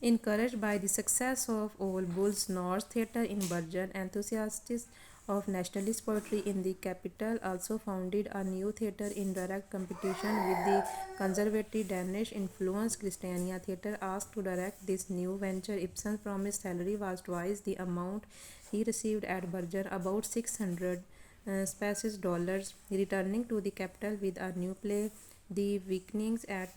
Encouraged by the success of Old Bull's Norse theatre in Bergen, enthusiasts of nationalist poetry in the capital also founded a new theatre in direct competition with the conservative Danish influenced Christiania Theatre. Asked to direct this new venture, Ibsen's promised salary was twice the amount he received at Bergen, about 600 Spanish dollars. Returning to the capital with a new play, The Vikings at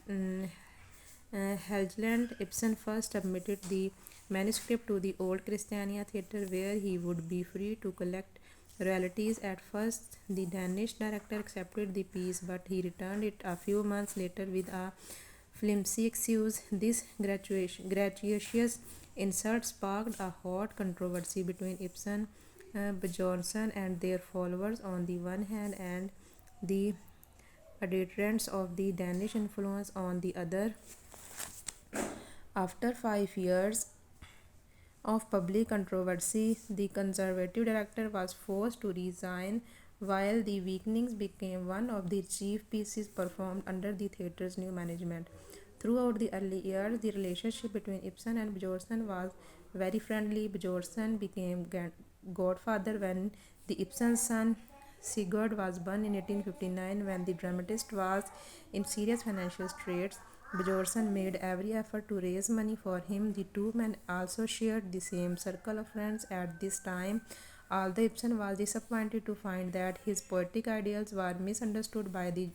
Helgeland, Ibsen first submitted the manuscript to the Old Christiania Theatre, where he would be free to collect royalties. At first, the Danish director accepted the piece, but he returned it a few months later with a flimsy excuse. This gratuitous insult sparked a hot controversy between Ibsen, Bjornson, and their followers on the one hand, and the adherents of the Danish influence on the other. After 5 years of public controversy, the conservative director was forced to resign, while The Weakenings became one of the chief pieces performed under the theatre's new management. Throughout the early years, the relationship between Ibsen and Bjornson was very friendly. Bjornson became godfather when the Ibsen son Sigurd was born in 1859. When the dramatist was in serious financial straits, Bjornson made every effort to raise money for him. The two men also shared the same circle of friends at this time. Although Ibsen was disappointed to find that his poetic ideals were misunderstood by the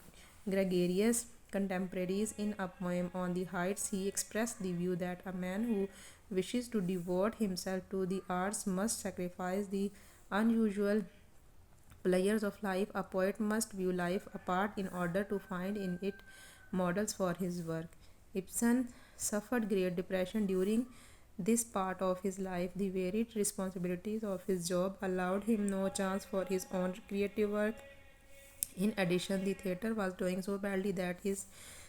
gregarious contemporaries, in a poem on the Heights, he expressed the view that a man who wishes to devote himself to the arts must sacrifice the unusual players of life. A poet must view life apart in order to find in it models for his work. Ibsen suffered Great Depression during this part of his life. The varied responsibilities of his job allowed him no chance for his own creative work. In addition, the theatre was doing so badly that his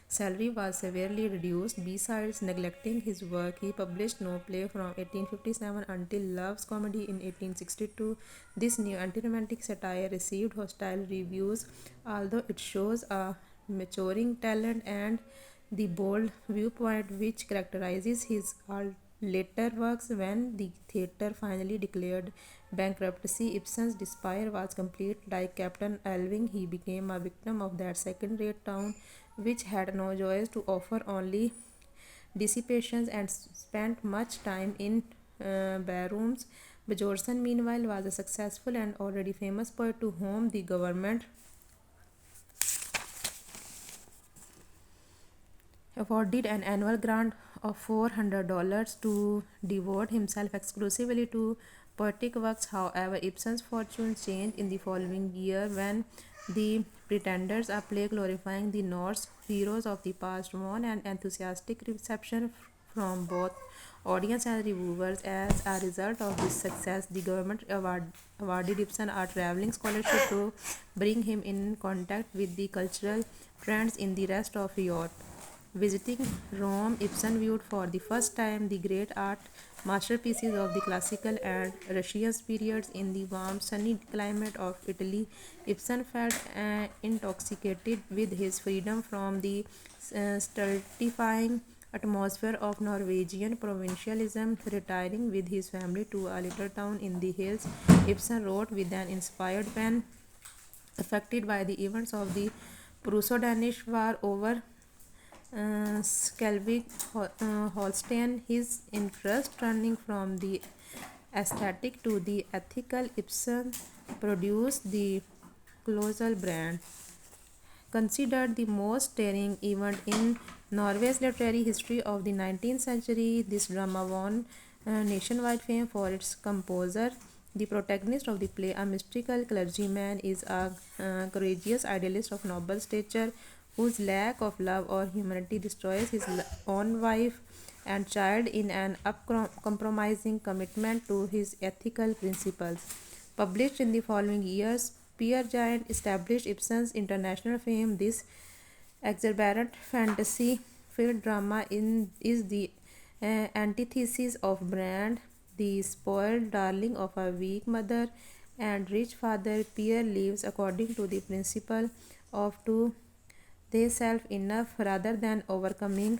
salary was severely reduced. Besides neglecting his work, he published no play from 1857 until Love's Comedy in 1862. This new anti-romantic satire received hostile reviews, although it shows a maturing talent and the bold viewpoint which characterizes his later works. When the theatre finally declared bankruptcy, Ibsen's despair was complete. Like Captain Elving, he became a victim of that second-rate town which had no joys to offer, only dissipations, and spent much time in barrooms. Bjornson, meanwhile, was a successful and already famous poet to whom the government awarded an annual grant of $400 to devote himself exclusively to poetic works. However, Ibsen's fortune changed in the following year when The Pretenders, a play glorifying the Norse heroes of the past, won an enthusiastic reception from both audience and reviewers. As a result of this success, the government awarded Ibsen a traveling scholarship to bring him in contact with the cultural trends in the rest of Europe. Visiting Rome, Ibsen viewed for the first time the great art masterpieces of the classical and Russian periods. In the warm, sunny climate of Italy, Ibsen felt intoxicated with his freedom from the stultifying atmosphere of Norwegian provincialism. Retiring with his family to a little town in the hills, Ibsen wrote with an inspired pen. Affected by the events of the Prusso-Danish War over Holstein, his interest turning from the aesthetic to the ethical, Ibsen produced the Colossal brand. Considered the most stirring event in Norway's literary history of the 19th century, this drama won nationwide fame for its composer. The protagonist of the play, a mystical clergyman, is a courageous idealist of noble stature whose lack of love or humanity destroys his own wife and child in an uncompromising commitment to his ethical principles. Published in the following years, Peer Giant established Ibsen's international fame. This exuberant fantasy-filled drama is the antithesis of Brand, the spoiled darling of a weak mother and rich father. Peer lives according to the principle of to they self enough rather than overcoming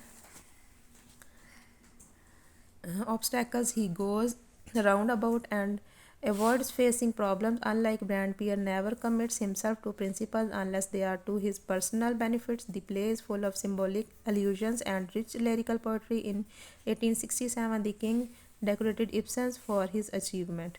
obstacles, he goes roundabout and avoids facing problems. Unlike Brand, Pierre never commits himself to principles unless they are to his personal benefits. The play is full of symbolic allusions and rich lyrical poetry. In 1867, the king decorated Ibsen for his achievement.